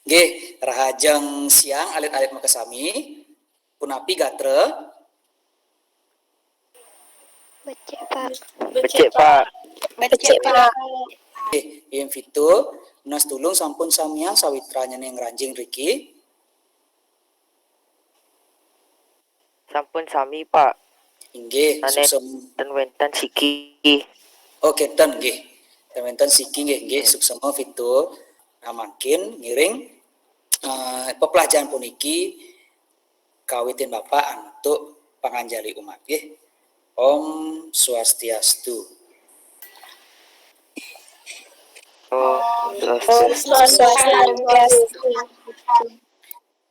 Nggih, rahajeng siang alit-alit makasami. Punapi gatre? Becek, Pak. Becek, Pak. Becek, Pak. Nggih, yen fitu Nas tulung sampun samian sawitranya ning ranjing riki. Sampun sami, Pak. Inggih, suksem. Dan wenten siki. Oke, ten nggih. Ten siki nggih suksema fitu. Nah, makin ngiring pepelajaran puniki kawitin Bapak untuk panganjali umat nggih. Om Swastiastu.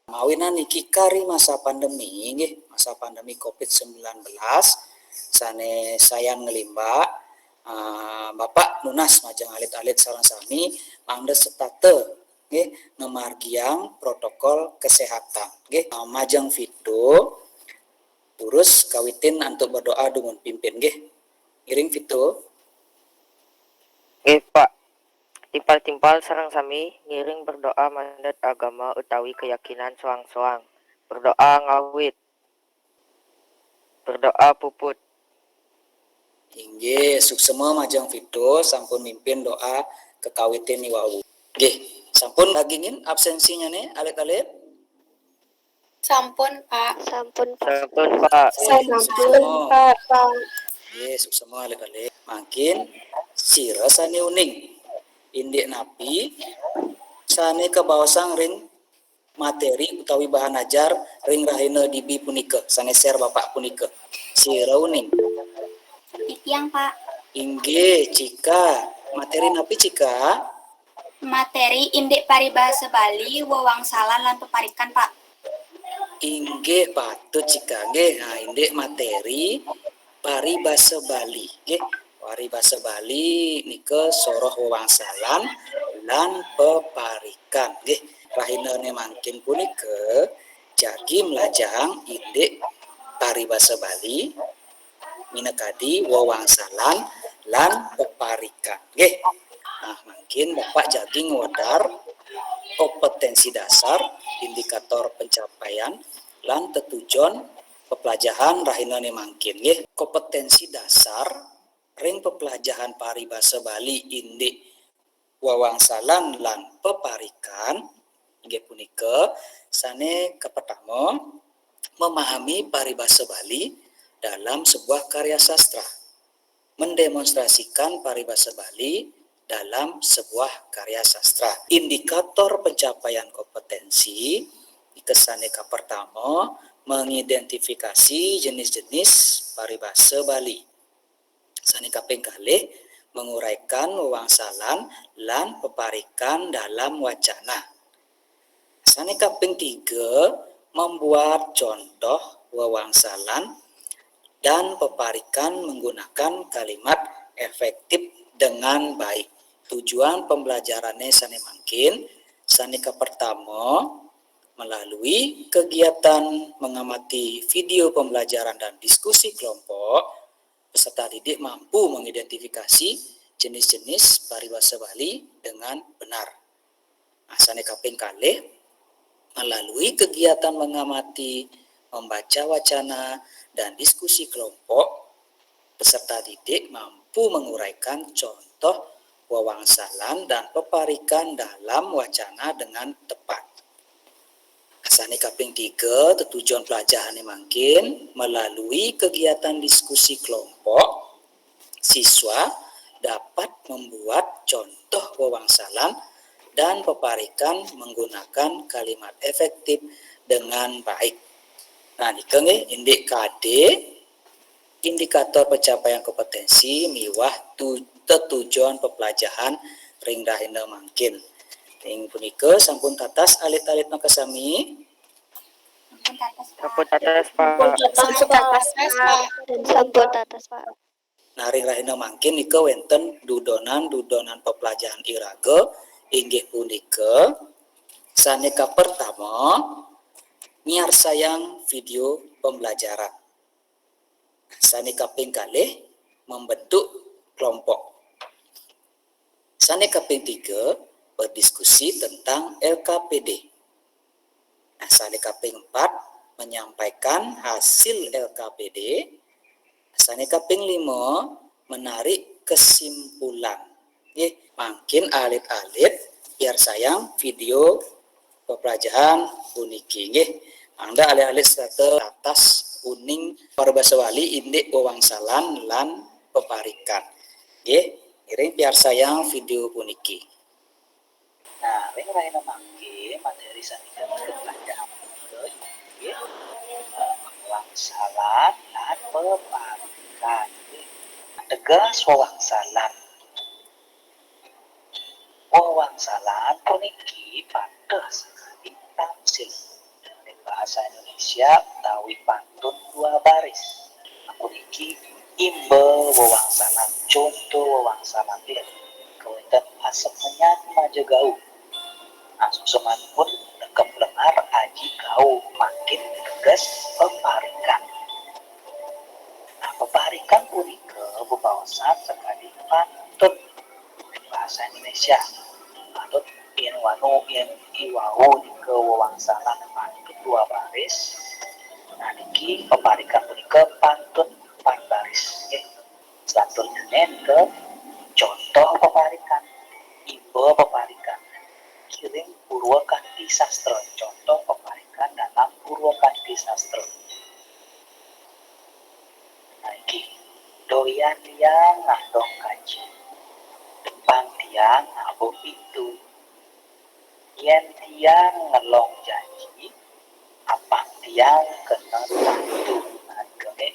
Mawinan niki kari masa pandemi nggih, masa pandemi Covid-19 sane sayang ngelimbak Bapak Nunas majang alit-alit sareng sami mangdes setate nggih ngemargiang protokol kesehatan nggih. Majang video terus kawitin untuk berdoa dengan pimpin nggih. Iring video. Nggih, Pak. Timpal-timpal sareng sami ngiring berdoa mandat agama utawi keyakinan soang-soang. Berdoa ngawit. Berdoa puput. Inggih, suksema majang video sampun mimpin doa kekawitin niwau. Nggih, sampun dagingin absensinya nih alit-alit? Sampun, Pak. Sampun, Pak. Sampun, Pak. Nggih, suksema alit-alit. Makin sira sane uning. Indik napi sane kebawasang ring materi utawi bahan ajar ring rahina dibi punika sane share Bapak punika. Sira uning. Itiang, Pak. Inggih, cika materi napi cika? Materi indik paribahasa Bali wewangsalan lan peparikan, Pak. Inggih patut cika nggih. Nah, indik materi paribahasa Bali nggih. Paribahasa Bali nika soroh wewangsalan lan peparikan nggih. Rahinane mangkin punika jagi melajang indik paribahasa Bali minekadi wewangsalan lan peparikan nggih. Nah, mungkin Bapak jagi ngwadar kompetensi dasar, indikator pencapaian lan tetujuan pepelajaran rahinane mangkin nggih. Kompetensi dasar ring pepelajaran paribahasa Bali indik wewangsalan lan peparikan inggih punika sane pertama memahami paribahasa Bali dalam sebuah karya sastra. Mendemonstrasikan paribahasa Bali dalam sebuah karya sastra. Indikator pencapaian kompetensi kesane pertama mengidentifikasi jenis-jenis paribahasa Bali. Sane kaping kalih menguraikan wewangsalan lan peparikan dalam wacana. Sane kaping 3 membuat contoh wewangsalan dan peparikan menggunakan kalimat efektif dengan baik. Tujuan pembelajarannya sane mangkin sane pertama melalui kegiatan mengamati video pembelajaran dan diskusi kelompok, peserta didik mampu mengidentifikasi jenis-jenis paribahasa Bali dengan benar. Nah, sane kaping kalih melalui kegiatan mengamati, membaca wacana dan diskusi kelompok, peserta didik mampu menguraikan contoh wewangsalan dan peparikan dalam wacana dengan tepat. Asane kaping 3 tujuan pelajaran mangkin melalui kegiatan diskusi kelompok, siswa dapat membuat contoh wewangsalan dan peparikan menggunakan kalimat efektif dengan baik. Nah, nika nggih indik KD indikator pencapaian kompetensi miwah tujuan pepelajaran ring rahina mangkin. Ing punika sampun tatas alit-alit makasami. Sampun tatas, Pak. Sampun tatas, Pak. Nah, ring rahina mangkin nika wenten dudonan pepelajaran iraga inggih punika saneka pertama miarsayang video pembelajaran. Saneka kaping kalih membentuk kelompok. Saneka kaping 3 berdiskusi tentang LKPD. Nah, sane kaping 4 menyampaikan hasil LKPD. Sane kaping 5 menarik kesimpulan. Makin alit-alit biar sayang video pepelajaran puniki nggih. Anda alit-alit serta atas kuning paribasa wali indik wewangsalan lan peparikan. Nggih, iring biar sayang video puniki. Nah, ring raina mangke materi sanika pepelajaran nggih. Wewangsalan lan peparikan. Tegas wewangsalan. Wewangsalan puniki padah sekali tamsil dari bahasa Indonesia utawi pantun 2 baris. Puniki imbel wewangsalan, contoh wewangsalan dia kewenten asep menyan majegau. Susuman pun dekep lengar aji kau makin tegas peparikan. Nah, peparikan punika bebawasan sekali pantun bahasa Indonesia. Pantun in wanu in iwau ke wewangsalan pantun 2 baris. Nah, niki peparikan punika pantun 4 baris. Selanjutnya ke contoh peparikan, ibe peparikan, kiring Purwakanti Sastra. Contoh peparikan dalam Purwakanti Sastra. Nah, iki doyan liang ngandong kaji, depan tiang ngabo pintu, yen tiang ngelong janji, apa tiang kena tantu. Nah, kene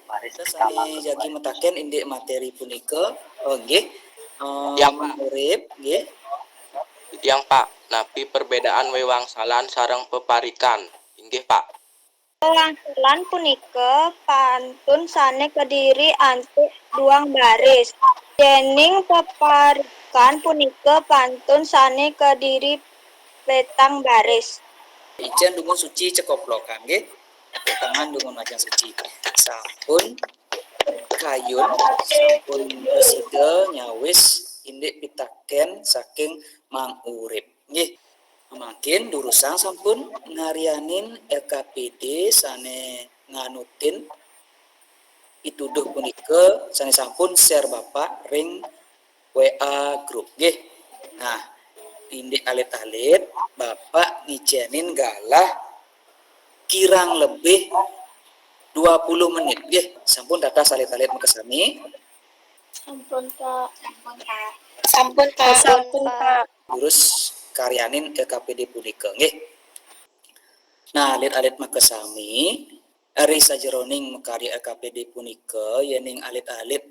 baris pertama jagi metaken indik materi punika. Nggih. Ya, Pak. Murid nggih. Yang Pak, napi perbedaan wewangsalan sareng peparikan. Inggih Pak. Wewangsalan punika pantun sane kediri antuk 2 baris. Dening peparikan punika pantun sane kediri 4 baris. Ijen dungun suci cekoplokan nggih. Tangan dungun majang suci. Sampun kayun sampun presida nyawis indik pitaken saking Mang Urip nggih. Makin durusang sampun ngarianin LKPD sane nganutin pituduh punika sane sampun share Bapak ring WA grup nggih. Nah, indik alit-alit Bapak ngijenin galah kirang lebih 20 menit nggih. Sampun data alit-alit makasami. Sampun Pak. Sampun Pak. Sampun Pak. Sampun Pak. Urus karyanin LKPD punika nggih. Nah, alit-alit makasami ari sajeroning makarya LKPD punika yening alit-alit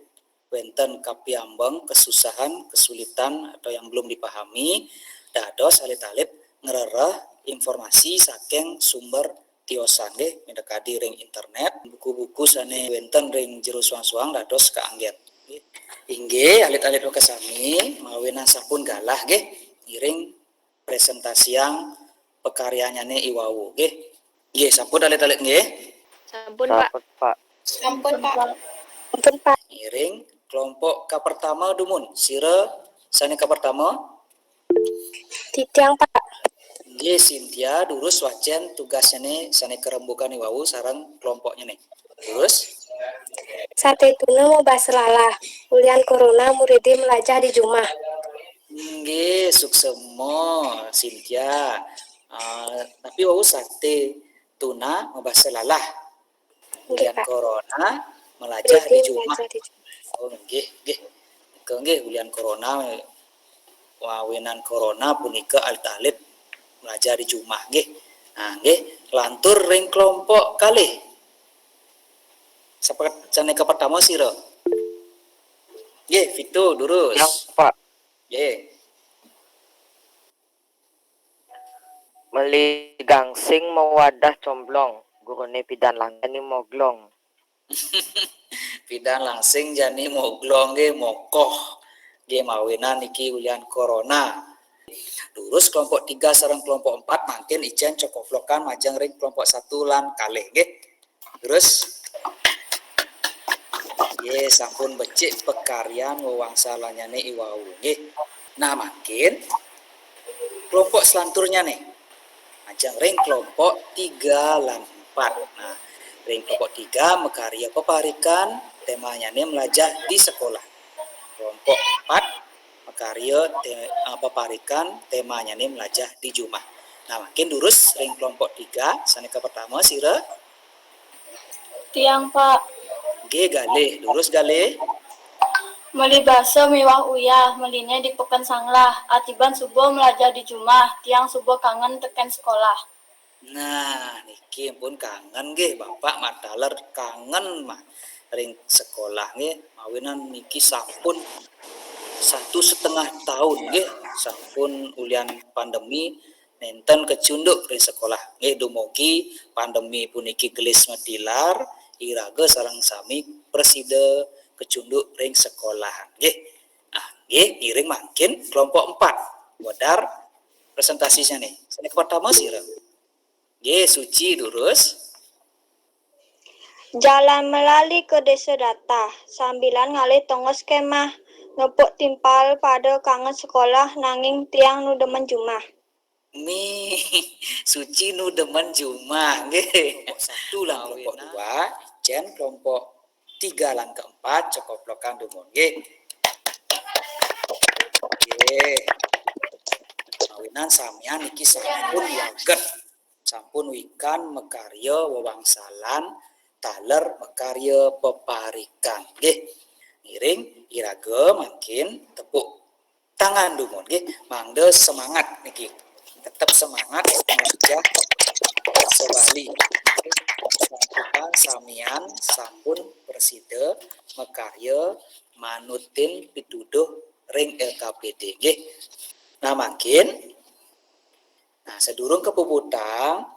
wenten kapiambang kesusahan, kesulitan atau yang belum dipahami, dados alit-alit ngerereh informasi saking sumber tiosan nggih mendekati ring internet, buku-buku sane wenten ring jero suang-suang dados kaangget. Inggih alit-alit makasami mawinan sampun galah nggih ngiring presentasi yang pekaryanya iwau nggih. Nggih sampun alit-alit nggih. Sampun Pak. Pak. Sampun Pak. Sampun Pak. Ngiring kelompok ka pertama dumun. Sira sane ka pertama? Titiang Pak. Nggih Cynthia durus wajen tugasnya nih sane kerembukan iwau sareng kelompoknya nih. Terus Sate tuna mau baselalah. Ulian corona muridin melajah di Jumah. nggih suksemo Cynthia. Tapi wau sate tuna membahas lalah. Ulian Pak. corona melajah di Muridin Jumah. melajah di Jumah. Oh nggih nggih. Nggih ulian corona wawinan corona punika alit-alit melajah di Jumah nggih. Nah nggih lantur ring kelompok kalih. Sane ke pertama sira. Nggih Vito durus. Yang Pak. Nggih. Meli gangsing mewadah comblong. Gurune pidan langani moglong. Pidan langsing jani moglong nggih mokoh. Nggih mawinan iki ulian corona. Durus kelompok 3 sareng kelompok 4 mangkin ijen cokoplokan majang ring kelompok 1 lan kalih nggih. Terus nggih sampun becik pekaryan wewangsalanyane iwau nggih. Nah makin kelompok selanturnya nih. Ajang ring kelompok 3 lan 4. Nah, ring kelompok 3 mekarya peparikan temanya nih melajah di sekolah. Kelompok 4 mekarya peparikan temanya nih melajah di rumah. Nah, makin durus ring kelompok 3 saneka pertama sira Tiang Pak, G galih, durus galih. meli basa mewah uyah, melinya di pekan sanglah, atiban subuh melajah di jumah, tiang subuh kangen teken sekolah. Nah, niki pun kangen nggih Bapak mataler kangen mah ring sekolah nggih mawinan niki sampun 1,5 tahun nggih sampun ulian pandemi nenten kecunduk ring sekolah nggih dumugi pandemi puniki gelis matilar iraga sareng sami preside kecunduk ring sekolah nggih. Nah, nggih iring makin kelompok 4 wadar presentasinya nih. Sanik pertama sira. Nggih suci durus. Jalan melali ke desa data, sambilan ngalih tongos kemah, ngepuk timpal pada kangen sekolah nanging tiang nu demen jumah. Nih, suci nu demen jumah nggih. Kelompok 1 lan kelompok 2, jen kelompok 3 lan keempat cokoplokan dumun nggih. Nggih. Mawinan sampeyan niki sampun waget. Sampun wikan mekarya wewangsalan taler mekarya peparikan nggih. Ngiring iraga makin tepuk tangan dumun nggih. Mangda semangat niki. Tetap semangat melajah basa Bali. Samputan samian sampun preside mekarya manutin pituduh ring LKPD nggih. Nah makin sedurung kepuputang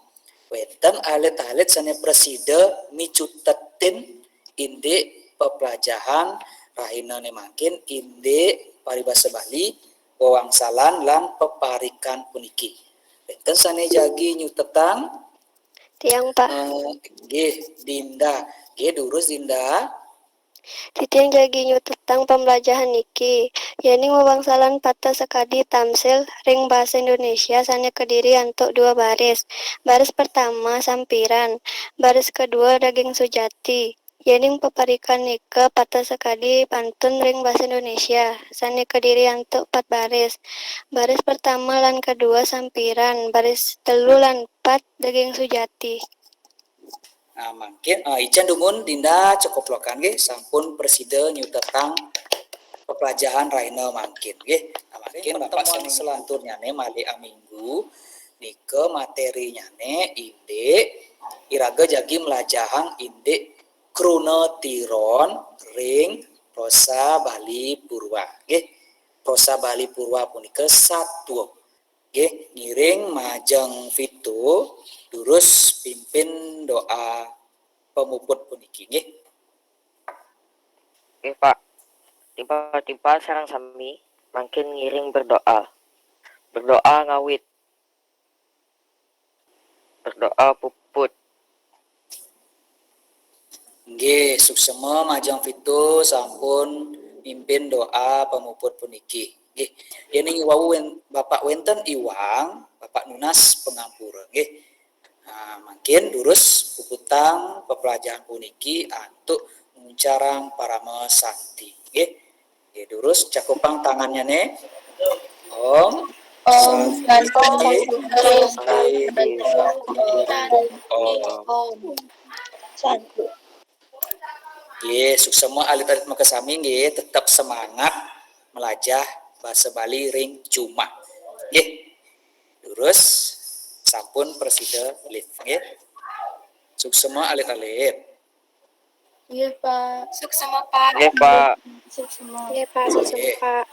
wenten alit-alit sane preside micutetin inde pepelajahan rahina makin inde paribasa Bali wewangsalan lan peparikan puniki. Wenten sane jagi nyutetan Tiang Pak, nggih Dinda. Nggih durus Dinda. titiang jagi nyutetang pembelajaran niki. Yani wewangsalan pata sekadi tamsil ring bahasa Indonesia sane kediri untuk 2 baris. Baris pertama sampiran, baris kedua daging sujati. Yani peparikan nika pata sekadi pantun ring bahasa Indonesia sane kediri untuk 4 baris. Baris pertama lan kedua sampiran, baris telu lan 4 daging sujati. Nah, makin ican dumun Dinda cokoplokan nggih sampun preside nyutetang pepelajaran raina makin nggih. Nah, makin Bapak sing selanturnya mali aminggu nike materinya inde iraga jagi melajahang inde krunetiron ring prosa Bali Purwa nggih. Prosa Bali Purwa punika 1 nggih ngiring majeng fitu durus pimpin doa pemuput puniki nggih. Oke Pak, timpal-timpal sarang sami makin ngiring berdoa. Berdoa ngawit. Berdoa puput. Nggih suksema majeng fitu sampun mimpin doa pemuput puniki nggih. Yen wau Bapak wenten iwang Bapak Nunas pengampura nggih. Nah, makin durus puputang pepelajaran puniki antuk muncarang parama santi nggih. Nggih durus cakupang tangannya Om Santi Santu. Nggih suksema alit-alit makasami nggih tetap semangat melajah bahasa Bali ring Jumah nggih. Durus sampun preside lift nggih. Suksema alit-alit. Iya Pak. Suksema Pak. Oke Pak. Suksema. Iya Pak, susun Pak.